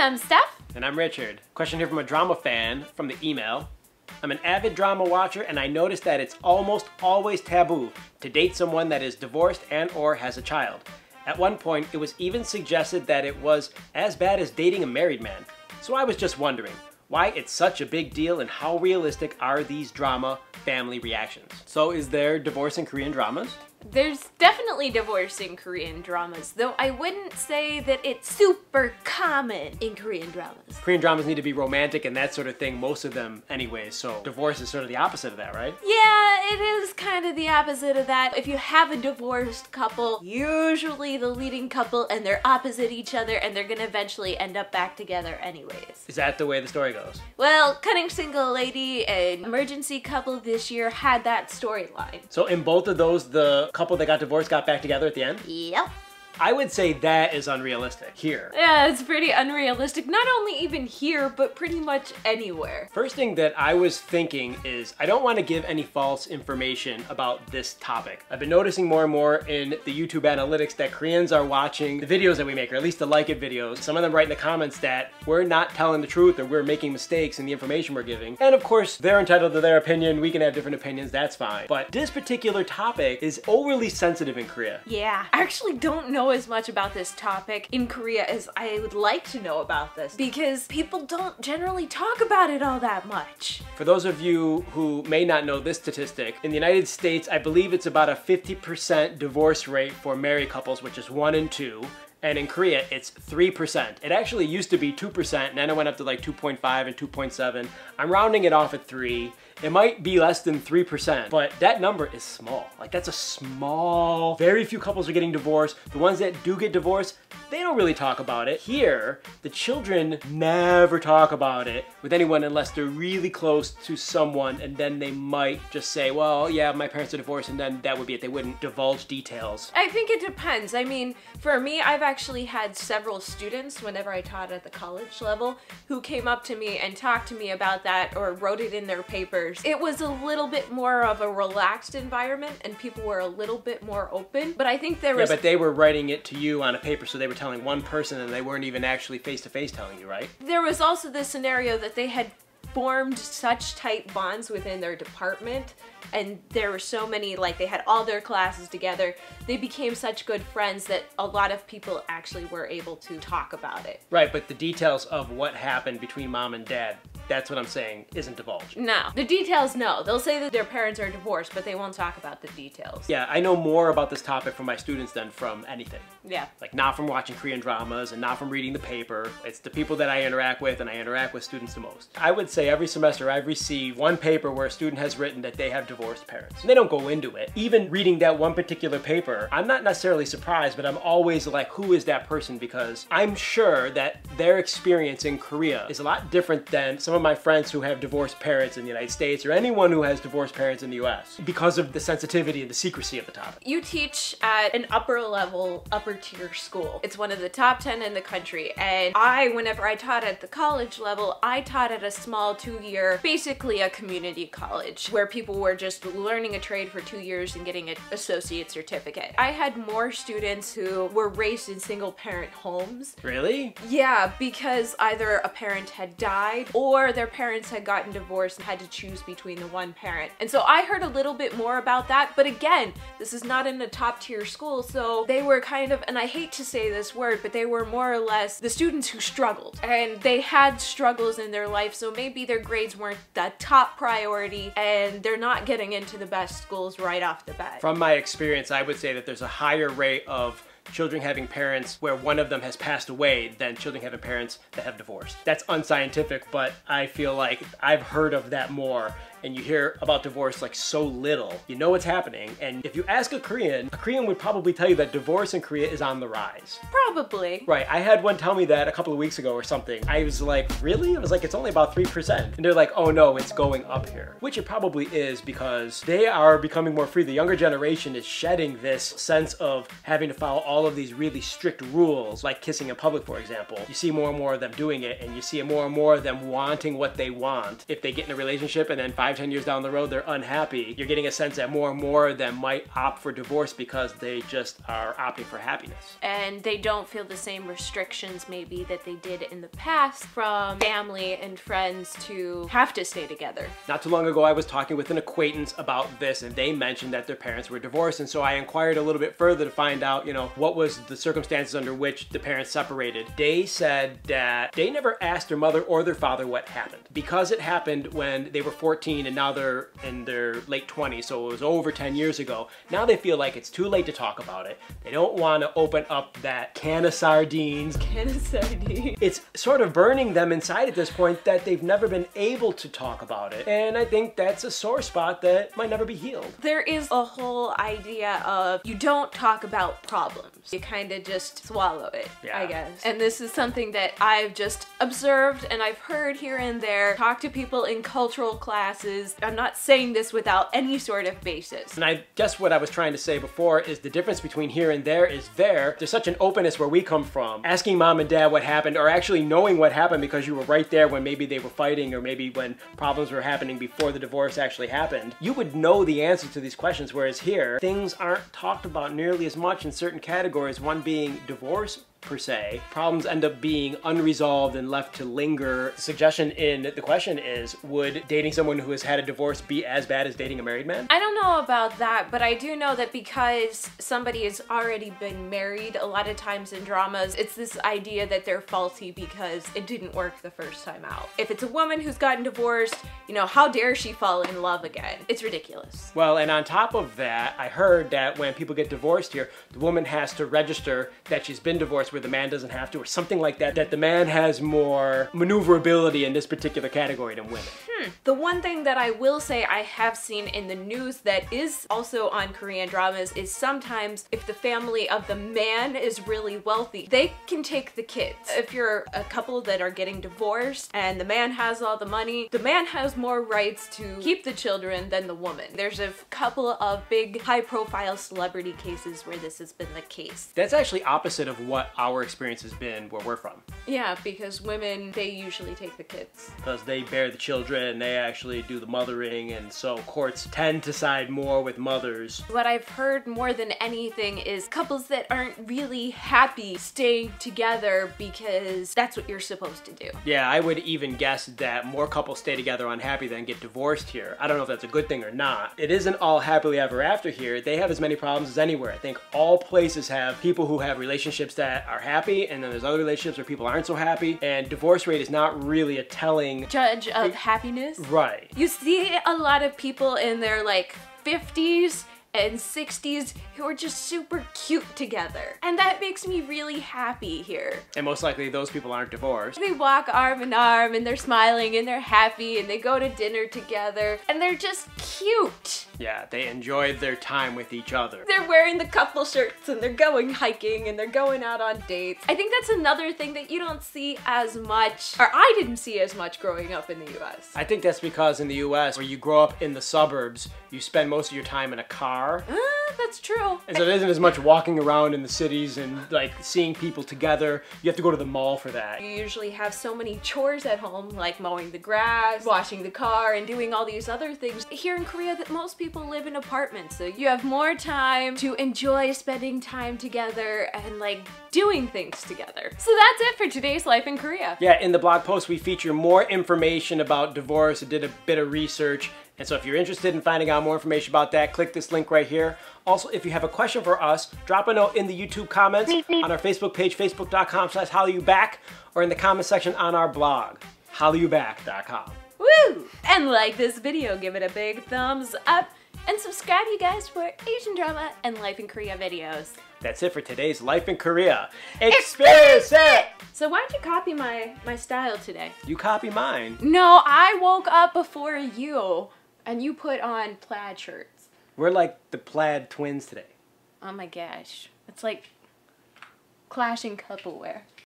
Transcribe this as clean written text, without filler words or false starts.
I'm Steph. And I'm Richard. Question here from a drama fan from the email. I'm an avid drama watcher and I noticed that it's almost always taboo to date someone that is divorced and or has a child. At one point, it was even suggested that it was as bad as dating a married man. So I was just wondering why it's such a big deal and how realistic are these drama family reactions? So is there divorce in Korean dramas? There's definitely divorce in Korean dramas, though I wouldn't say that it's super common in Korean dramas. Korean dramas need to be romantic and that sort of thing, most of them anyways, so divorce is sort of the opposite of that, right? Yeah, it is kind of the opposite of that. If you have a divorced couple, usually the leading couple and they're opposite each other and they're gonna eventually end up back together anyways. Is that the way the story goes? Well, Cunning Single Lady and Emergency Couple this year had that storyline. So in both of those, the couple that got divorced got back together at the end? Yep. I would say that is unrealistic here. Yeah, it's pretty unrealistic. Not only even here, but pretty much anywhere. First thing that I was thinking is I don't want to give any false information about this topic. I've been noticing more and more in the YouTube analytics that Koreans are watching the videos that we make, or at least the like it videos. Some of them write in the comments that we're not telling the truth or we're making mistakes in the information we're giving. And of course, they're entitled to their opinion. We can have different opinions, that's fine. But this particular topic is overly sensitive in Korea. Yeah, I actually don't know as much about this topic in Korea as I would like to know about this because people don't generally talk about it all that much. For those of you who may not know this statistic, in the United States, I believe it's about a 50% divorce rate for married couples, which is 1 in 2. And in Korea, it's 3%. It actually used to be 2%, and then it went up to like 2.5 and 2.7. I'm rounding it off at 3. It might be less than 3%, but that number is small. Like, that's a small, very few couples are getting divorced. The ones that do get divorced, they don't really talk about it. Here, the children never talk about it with anyone unless they're really close to someone, and then they might just say, well, yeah, my parents are divorced, and then that would be it. They wouldn't divulge details. I think it depends. I mean, for me, I've actually had several students whenever I taught at the college level who came up to me and talked to me about that or wrote it in their papers. It was a little bit more of a relaxed environment and people were a little bit more open, but I think there was... Yeah, but they were writing it to you on a paper, so they were telling one person and they weren't even actually face-to-face telling you, right? There was also the scenario that they had formed such tight bonds within their department and there were so many, like they had all their classes together, they became such good friends that a lot of people actually were able to talk about it. Right, but the details of what happened between mom and dad, that's what I'm saying, isn't divulged. No. The details, no. They'll say that their parents are divorced, but they won't talk about the details. Yeah, I know more about this topic from my students than from anything. Yeah. Like, not from watching Korean dramas and not from reading the paper. It's the people that I interact with, and I interact with students the most. I would say every semester I've received one paper where a student has written that they have divorced parents. And they don't go into it. Even reading that one particular paper, I'm not necessarily surprised, but I'm always like, who is that person? Because I'm sure that their experience in Korea is a lot different than some of my friends who have divorced parents in the United States or anyone who has divorced parents in the US because of the sensitivity and the secrecy of the topic. You teach at an upper level, upper tier school. It's one of the top 10 in the country. And whenever I taught at the college level, I taught at a small 2-year, basically a community college where people were just learning a trade for 2 years and getting an associate certificate. I had more students who were raised in single parent homes. Really? Yeah, because either a parent had died or their parents had gotten divorced and had to choose between the one parent. And so I heard a little bit more about that, but again, this is not in a top tier school, so they were kind of, and I hate to say this word, but they were more or less the students who struggled. And they had struggles in their life, so maybe their grades weren't the top priority and they're not getting into the best schools right off the bat. From my experience, I would say that there's a higher rate of children having parents where one of them has passed away than children having parents that have divorced. That's unscientific, but I feel like I've heard of that more, and you hear about divorce like so little. You know what's happening, and if you ask a Korean would probably tell you that divorce in Korea is on the rise. Probably. Right, I had one tell me that a couple of weeks ago or something. I was like, really? I was like, it's only about 3%. And they're like, oh no, it's going up here. Which it probably is because they are becoming more free. The younger generation is shedding this sense of having to follow all of these really strict rules, like kissing in public, for example. You see more and more of them doing it, and you see more and more of them wanting what they want. If they get in a relationship and then 5 5-10 years down the road they're unhappy, you're getting a sense that more and more of them might opt for divorce because they just are opting for happiness. And they don't feel the same restrictions maybe that they did in the past from family and friends to have to stay together. Not too long ago I was talking with an acquaintance about this, and they mentioned that their parents were divorced, and so I inquired a little bit further to find out, what was the circumstances under which the parents separated. They said that they never asked their mother or their father what happened. Because it happened when they were 14 and now they're in their late 20s, so it was over 10 years ago, now they feel like it's too late to talk about it. They don't want to open up that can of sardines. Can of sardines. It's sort of burning them inside at this point that they've never been able to talk about it. And I think that's a sore spot that might never be healed. There is a whole idea of you don't talk about problems. You kind of just swallow it, yeah. I guess. And this is something that I've just observed and I've heard here and there. Talk to people in cultural classes. I'm not saying this without any sort of basis. And I guess what I was trying to say before is the difference between here and there is there's such an openness where we come from. Asking mom and dad what happened, or actually knowing what happened because you were right there when maybe they were fighting or maybe when problems were happening before the divorce actually happened. You would know the answer to these questions, whereas here, things aren't talked about nearly as much in certain categories, one being divorce per se. Problems end up being unresolved and left to linger. The suggestion in the question is, would dating someone who has had a divorce be as bad as dating a married man? I don't know about that, but I do know that because somebody has already been married, a lot of times in dramas, it's this idea that they're faulty because it didn't work the first time out. If it's a woman who's gotten divorced, how dare she fall in love again? It's ridiculous. Well, and on top of that, I heard that when people get divorced here, the woman has to register that she's been divorced where the man doesn't have to, or something like that, that the man has more maneuverability in this particular category than women. The one thing that I will say I have seen in the news that is also on Korean dramas is sometimes if the family of the man is really wealthy, they can take the kids. If you're a couple that are getting divorced and the man has all the money, the man has more rights to keep the children than the woman. There's a couple of big high-profile celebrity cases where this has been the case. That's actually opposite of what our experience has been where we're from. Yeah, because women, they usually take the kids. Because they bear the children, they actually do the mothering, and so courts tend to side more with mothers. What I've heard more than anything is couples that aren't really happy staying together because that's what you're supposed to do. Yeah, I would even guess that more couples stay together unhappy than get divorced here. I don't know if that's a good thing or not. It isn't all happily ever after here. They have as many problems as anywhere. I think all places have people who have relationships that are happy, and then there's other relationships where people aren't so happy, and divorce rate is not really a telling judge of happiness. Right. You see a lot of people in their 50s and 60s who are just super cute together. And that makes me really happy here. And most likely those people aren't divorced. They walk arm in arm and they're smiling and they're happy and they go to dinner together and they're just cute. Yeah, they enjoyed their time with each other. They're wearing the couple shirts and they're going hiking and they're going out on dates. I think that's another thing that you don't see as much, or I didn't see as much growing up in the US. I think that's because in the US, where you grow up in the suburbs, you spend most of your time in a car. That's true. And so there isn't as much walking around in the cities and seeing people together. You have to go to the mall for that. You usually have so many chores at home, like mowing the grass, washing the car, and doing all these other things. Here in Korea, that most people live in apartments, so you have more time to enjoy spending time together and doing things together. So that's it for today's Life in Korea. Yeah, in the blog post we feature more information about divorce. I did a bit of research. And so if you're interested in finding out more information about that, click this link right here. Also, if you have a question for us, drop a note in the YouTube comments, on our Facebook page, facebook.com/Hallyu Back, or in the comment section on our blog, HallyuBack.com. Woo! And like this video, give it a big thumbs up, and subscribe you guys for Asian drama and Life in Korea videos. That's it for today's Life in Korea. Experience it! So why'd you copy my style today? You copy mine. No, I woke up before you, and you put on plaid shirts. We're like the plaid twins today. Oh my gosh. It's like clashing couple wear.